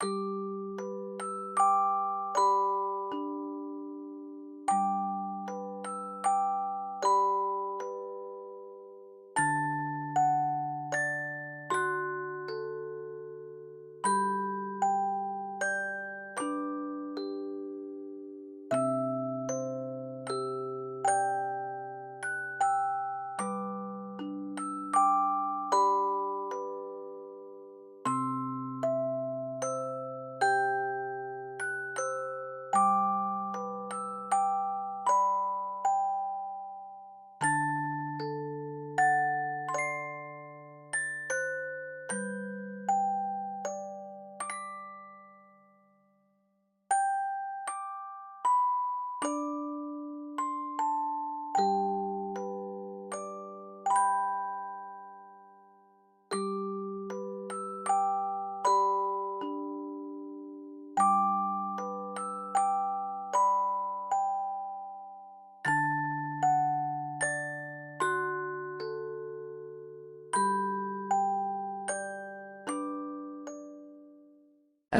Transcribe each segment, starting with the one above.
A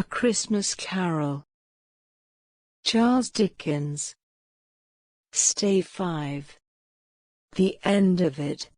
Christmas Carol. Charles Dickens. Stave 5. The end of it.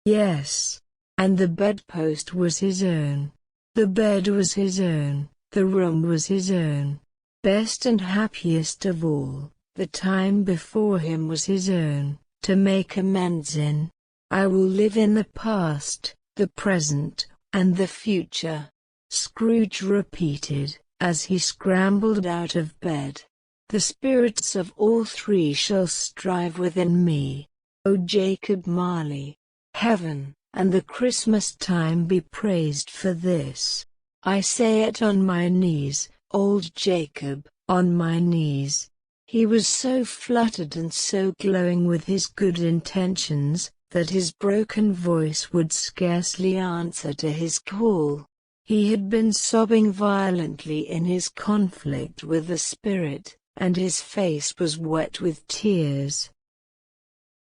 Yes, and the bedpost was his own. The bed was his own, the room was his own. Best and happiest of all, the time before him was his own, to make amends in. I will live in the past, the present, and the future, Scrooge repeated, as he scrambled out of bed. The spirits of all three shall strive within me. O Jacob Marley, heaven, and the Christmas time be praised for this. I say it on my knees, old Jacob, on my knees. He was so fluttered and so glowing with his good intentions, that his broken voice would scarcely answer to his call. He had been sobbing violently in his conflict with the spirit, and his face was wet with tears.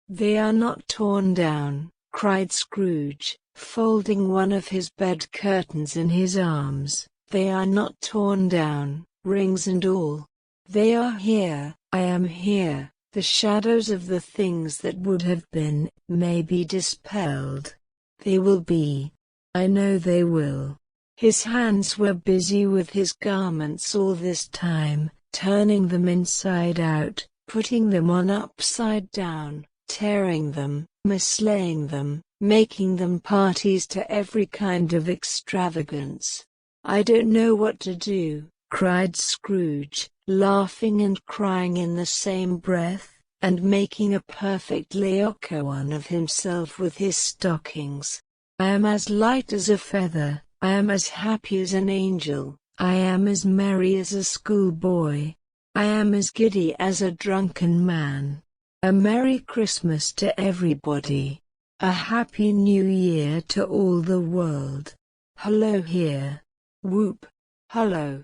"They are not torn down," cried Scrooge, folding one of his bed curtains in his arms. "They are not torn down, rings and all. They are here, I am here. The shadows of the things that would have been, may be dispelled. They will be. I know they will." His hands were busy with his garments all this time, turning them inside out, putting them on upside down, tearing them, mislaying them, making them parties to every kind of extravagance. "I don't know what to do," cried Scrooge, laughing and crying in the same breath, and making a perfect Laocoon of himself with his stockings. "I am as light as a feather. I am as happy as an angel, I am as merry as a schoolboy. I am as giddy as a drunken man. A Merry Christmas to everybody. A Happy New Year to all the world. Hello here. Whoop. Hello."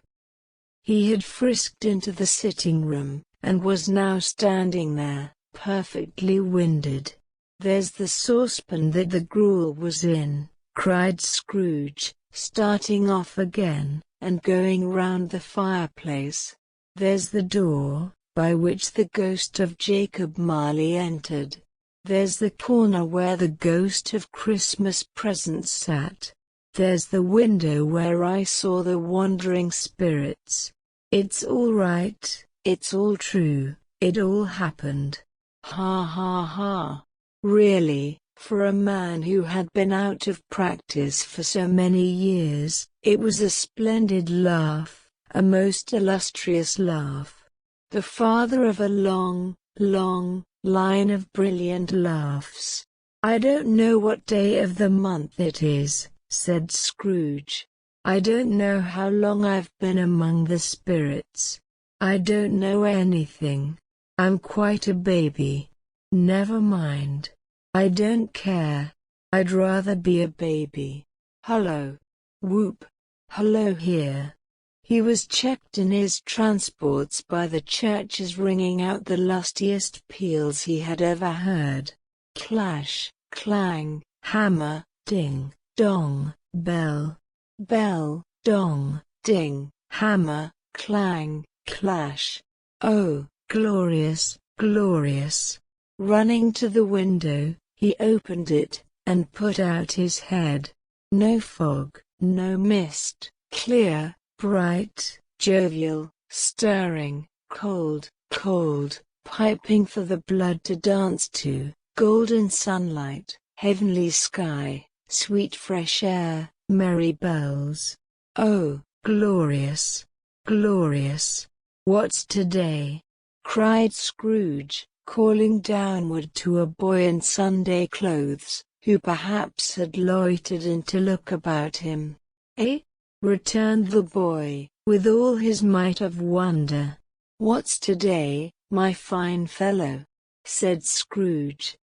He had frisked into the sitting room, and was now standing there, perfectly winded. "There's the saucepan that the gruel was in," cried Scrooge, starting off again, and going round the fireplace. "There's the door, by which the ghost of Jacob Marley entered. There's the corner where the ghost of Christmas presents sat. There's the window where I saw the wandering spirits. It's all right, it's all true, it all happened. Ha ha ha." Really, for a man who had been out of practice for so many years, it was a splendid laugh, a most illustrious laugh. The father of a long, long line of brilliant laughs. "I don't know what day of the month it is," said Scrooge. "I don't know how long I've been among the spirits. I don't know anything. I'm quite a baby. Never mind. I don't care. I'd rather be a baby. Hello. Whoop. Hello here." He was checked in his transports by the churches ringing out the lustiest peals he had ever heard. Clash, clang, hammer, ding, dong, bell. Bell, Dong, ding, hammer, clang, clash. Oh, glorious, glorious. Running to the window, he opened it, and put out his head. No fog, no mist, clear, bright, jovial, stirring, cold, cold, piping for the blood to dance to, golden sunlight, heavenly sky, sweet fresh air, merry bells. Oh, glorious, glorious. What's today? Cried Scrooge, calling downward to a boy in Sunday clothes, who perhaps had loitered in to look about him. Eh? Returned the boy, with all his might of wonder. What's today, my fine fellow? Said Scrooge.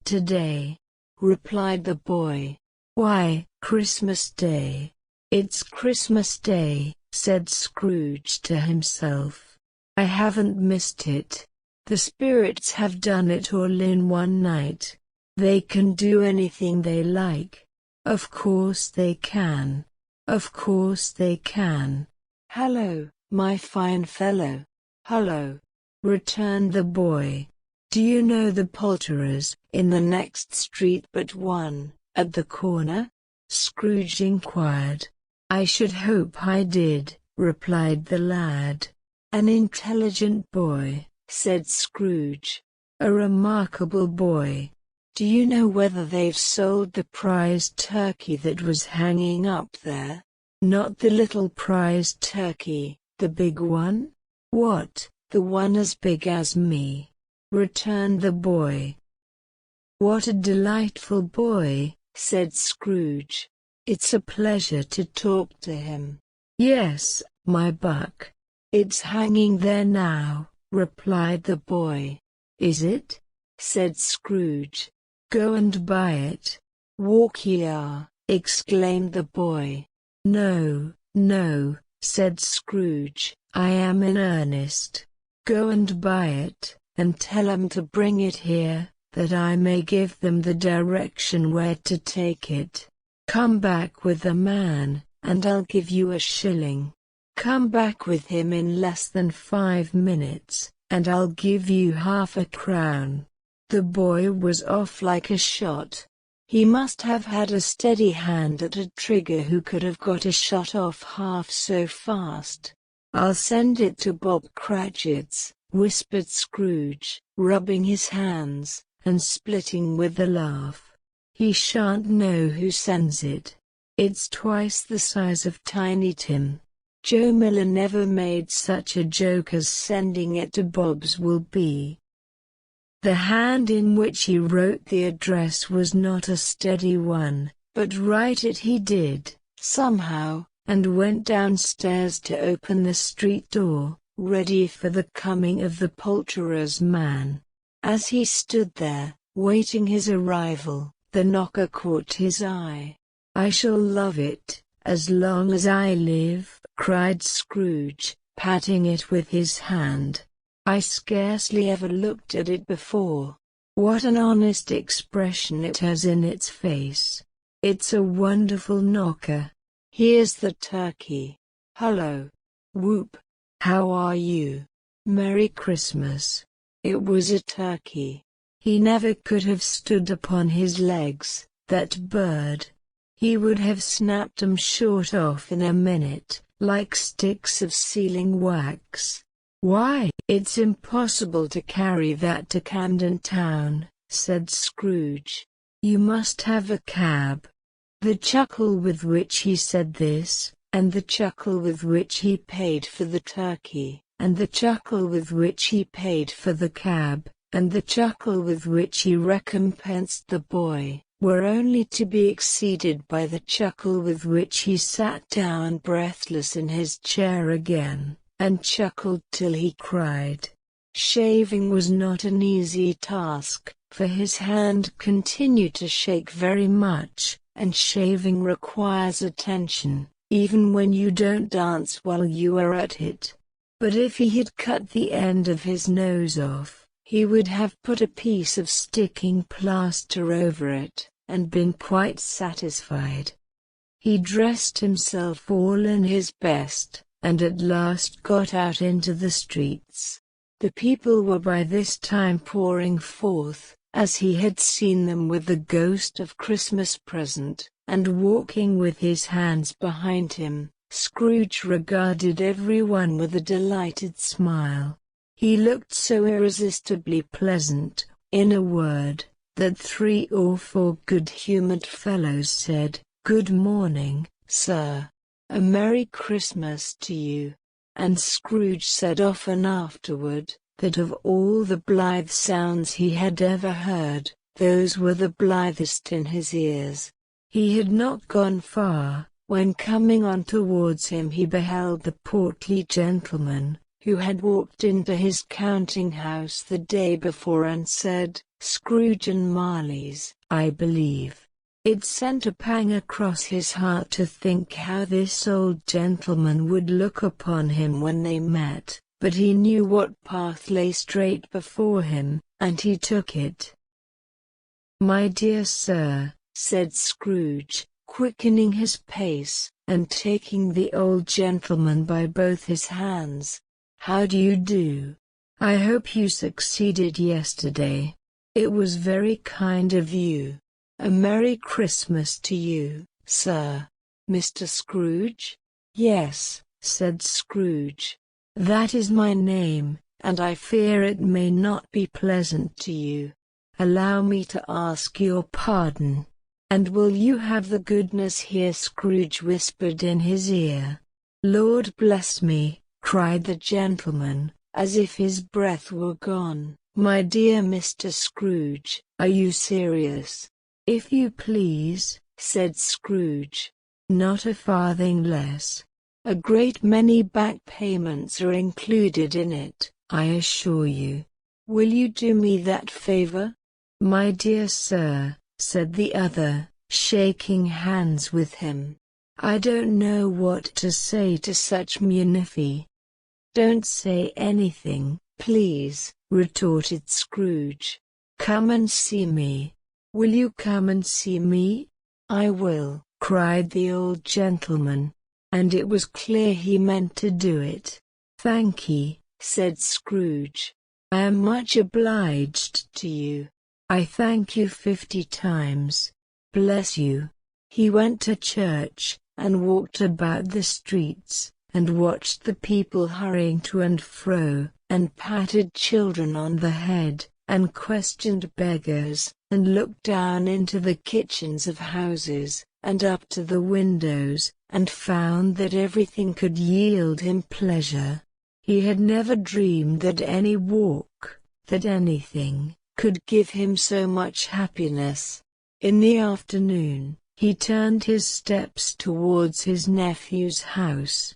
Today, replied the boy. Why, Christmas Day. It's Christmas Day, said Scrooge to himself. I haven't missed it. The spirits have done it all in one night. They can do anything they like. Of course they can. Of course they can. Hello, my fine fellow. Hello, returned the boy. Do you know the poulterers, in the next street but one, at the corner? Scrooge inquired. I should hope I did, replied the lad. An intelligent boy, said Scrooge. A remarkable boy. Do you know whether they've sold the prize turkey that was hanging up there? Not the little prize turkey, the big one? What, the one as big as me? Returned the boy. What a delightful boy, said Scrooge. It's a pleasure to talk to him. Yes, my buck. It's hanging there now, replied the boy. Is it? Said Scrooge. Go and buy it. Walk ye are, exclaimed the boy. No, no, said Scrooge, I am in earnest. Go and buy it, and tell 'em to bring it here, that I may give them the direction where to take it. Come back with the man, and I'll give you a shilling. Come back with him in less than 5 minutes, and I'll give you half a crown. The boy was off like a shot. He must have had a steady hand at a trigger who could have got a shot off half so fast. I'll send it to Bob Cratchit's, whispered Scrooge, rubbing his hands, and splitting with a laugh. He shan't know who sends it. It's twice the size of Tiny Tim. Joe Miller never made such a joke as sending it to Bob's will be. The hand in which he wrote the address was not a steady one, but write it he did, somehow, and went downstairs to open the street door, ready for the coming of the poulterer's man. As he stood there, waiting his arrival, the knocker caught his eye. I shall love it, as long as I live, cried Scrooge, patting it with his hand. I scarcely ever looked at it before. What an honest expression it has in its face. It's a wonderful knocker. Here's the turkey. Hullo. Whoop. How are you? Merry Christmas. It was a turkey. He never could have stood upon his legs, that bird. He would have snapped 'em short off in a minute, like sticks of sealing wax. Why, it's impossible to carry that to Camden Town, said Scrooge. You must have a cab. The chuckle with which he said this, and the chuckle with which he paid for the turkey, and the chuckle with which he paid for the cab, and the chuckle with which he recompensed the boy, were only to be exceeded by the chuckle with which he sat down breathless in his chair again, and chuckled till he cried. Shaving was not an easy task, for his hand continued to shake very much, and shaving requires attention, even when you don't dance while you are at it. But if he had cut the end of his nose off, he would have put a piece of sticking plaster over it, and been quite satisfied. He dressed himself all in his best, and at last got out into the streets. The people were by this time pouring forth, as he had seen them with the ghost of Christmas present, and walking with his hands behind him. Scrooge regarded everyone with a delighted smile. He looked so irresistibly pleasant, in a word, that 3 or 4 good-humored fellows said, "Good morning, sir. A Merry Christmas to you." And Scrooge said often afterward, that of all the blithe sounds he had ever heard, those were the blithest in his ears. He had not gone far, when coming on towards him he beheld the portly gentleman, who had walked into his counting-house the day before and said, "Scrooge and Marley's, I believe." It sent a pang across his heart to think how this old gentleman would look upon him when they met, but he knew what path lay straight before him, and he took it. "My dear sir," said Scrooge, quickening his pace, and taking the old gentleman by both his hands, "how do you do? I hope you succeeded yesterday. It was very kind of you. A Merry Christmas to you, sir." "Mr. Scrooge?" "Yes," said Scrooge. "That is my name, and I fear it may not be pleasant to you. Allow me to ask your pardon. And will you have the goodness here?" Scrooge whispered in his ear. "Lord bless me," cried the gentleman, as if his breath were gone. "My dear Mr. Scrooge, are you serious?" "If you please," said Scrooge. "Not a farthing less. A great many back payments are included in it, I assure you. Will you do me that favor?" "My dear sir," said the other, shaking hands with him, "I don't know what to say to such munificence." "Don't say anything, please," retorted Scrooge. "Come and see me." "Will you come and see me?" "I will," cried the old gentleman. And it was clear he meant to do it. "Thankee," said Scrooge. "I am much obliged to you. I thank you 50 times. Bless you." He went to church, and walked about the streets, and watched the people hurrying to and fro, and patted children on the head, and questioned beggars, and looked down into the kitchens of houses, and up to the windows, and found that everything could yield him pleasure. He had never dreamed that any walk, that anything, could give him so much happiness. In the afternoon, he turned his steps towards his nephew's house.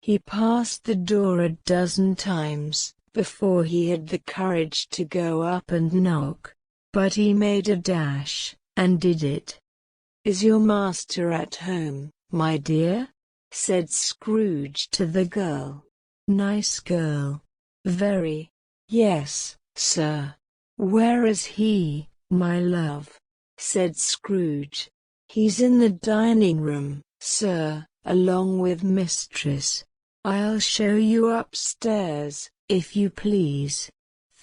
He passed the door a dozen times, before he had the courage to go up and knock. But he made a dash, and did it. "Is your master at home, my dear?" said Scrooge to the girl. "Nice girl." "Very." "Yes, sir." "Where is he, my love?" said Scrooge. "He's in the dining room, sir, along with mistress. I'll show you upstairs, if you please."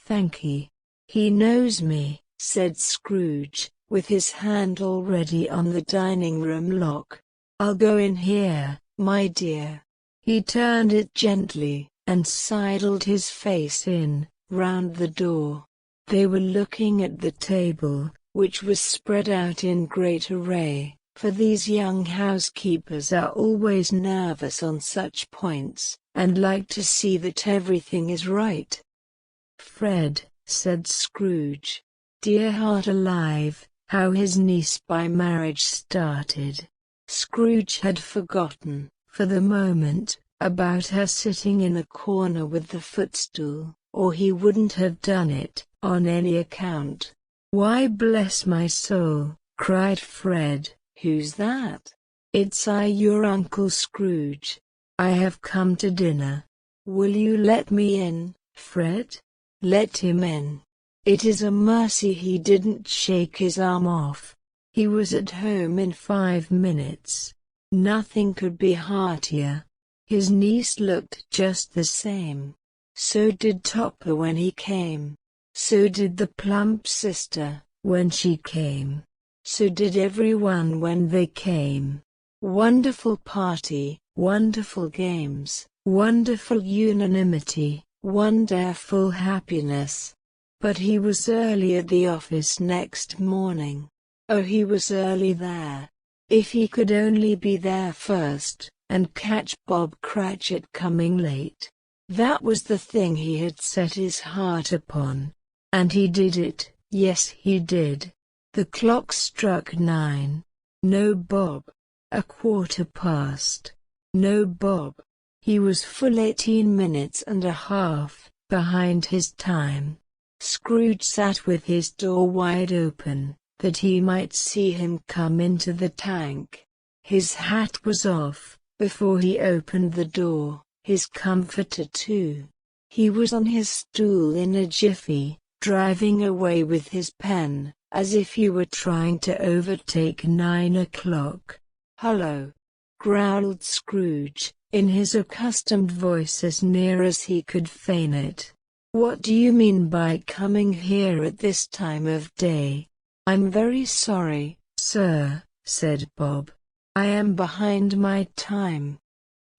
"Thankee." "He knows me," said Scrooge, with his hand already on the dining-room lock. "I'll go in here, my dear." He turned it gently, and sidled his face in, round the door. They were looking at the table, which was spread out in great array, for these young housekeepers are always nervous on such points, and like to see that everything is right. "Fred," said Scrooge. Dear heart alive, how his niece by marriage started. Scrooge had forgotten, for the moment, about her sitting in a corner with the footstool, or he wouldn't have done it, on any account. "Why bless my soul," cried Fred, "who's that?" "It's I, your Uncle Scrooge. I have come to dinner. Will you let me in, Fred?" Let him in. It is a mercy he didn't shake his arm off. He was at home in 5 minutes. Nothing could be heartier. His niece looked just the same. So did Topper when he came. So did the plump sister, when she came. So did everyone when they came. Wonderful party, wonderful games, wonderful unanimity, wonderful happiness. But he was early at the office next morning. Oh, he was early there. If he could only be there first, and catch Bob Cratchit coming late. That was the thing he had set his heart upon. And he did it, yes he did. The clock struck 9. No Bob. 1/4 past. No Bob. He was full 18 minutes and a half behind his time. Scrooge sat with his door wide open, that he might see him come into the tank. His hat was off before he opened the door, his comforter too. He was on his stool in a jiffy, driving away with his pen, as if he were trying to overtake 9 o'clock. "Hullo!" growled Scrooge, in his accustomed voice as near as he could feign it. "What do you mean by coming here at this time of day?" "I'm very sorry, sir," said Bob. "I am behind my time."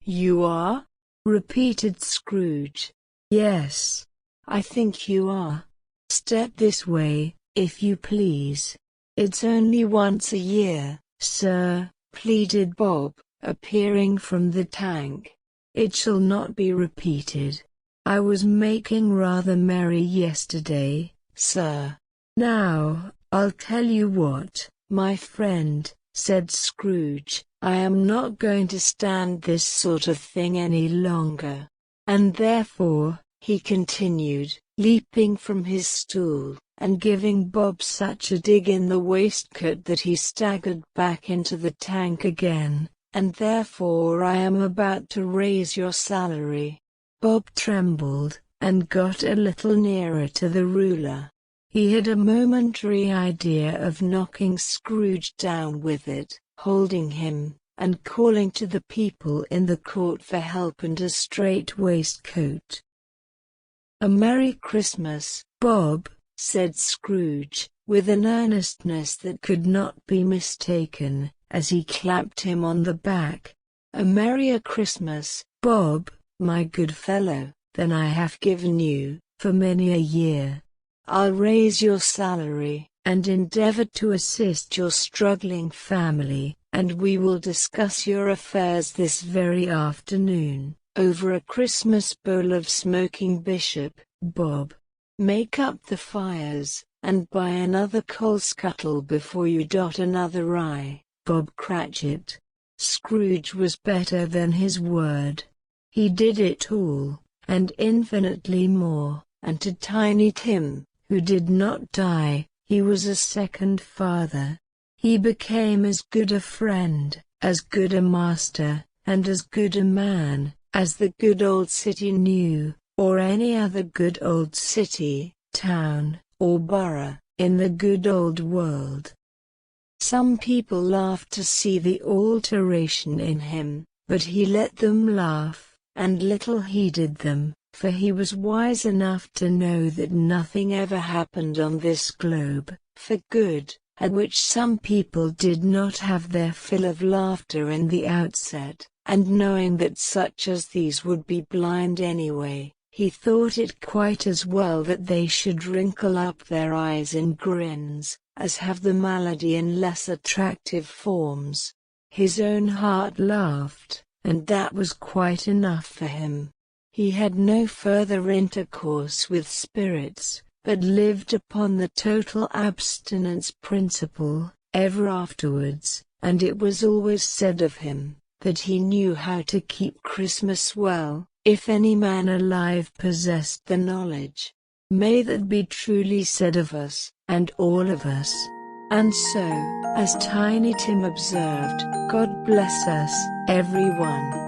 "You are?" repeated Scrooge. "Yes, I think you are. Step this way, if you please. It's only once a year, sir," pleaded Bob, appearing from the tank. "It shall not be repeated. I was making rather merry yesterday, sir. Now, I'll tell you what, my friend," said Scrooge, "I am not going to stand this sort of thing any longer. And therefore," he continued, leaping from his stool, and giving Bob such a dig in the waistcoat that he staggered back into the tank again, "and therefore I am about to raise your salary." Bob trembled, and got a little nearer to the ruler. He had a momentary idea of knocking Scrooge down with it, holding him, and calling to the people in the court for help and a straight waistcoat. "A Merry Christmas, Bob," said Scrooge, with an earnestness that could not be mistaken, as he clapped him on the back. "A merrier Christmas, Bob, my good fellow, than I have given you, for many a year. I'll raise your salary, and endeavor to assist your struggling family, and we will discuss your affairs this very afternoon, over a Christmas bowl of smoking bishop, Bob. Make up the fires, and buy another coal scuttle before you dot another I, Bob Cratchit." Scrooge was better than his word. He did it all, and infinitely more, and to Tiny Tim, who did not die, he was a second father. He became as good a friend, as good a master, and as good a man, as the good old city knew, or any other good old city, town, or borough, in the good old world. Some people laughed to see the alteration in him, but he let them laugh, and little heeded them, for he was wise enough to know that nothing ever happened on this globe, for good, at which some people did not have their fill of laughter in the outset, and knowing that such as these would be blind anyway, he thought it quite as well that they should wrinkle up their eyes in grins, as have the malady in less attractive forms. His own heart laughed, and that was quite enough for him. He had no further intercourse with spirits, but lived upon the total abstinence principle, ever afterwards, and it was always said of him, that he knew how to keep Christmas well, if any man alive possessed the knowledge. May that be truly said of us, and all of us. And so, as Tiny Tim observed, God bless us, everyone.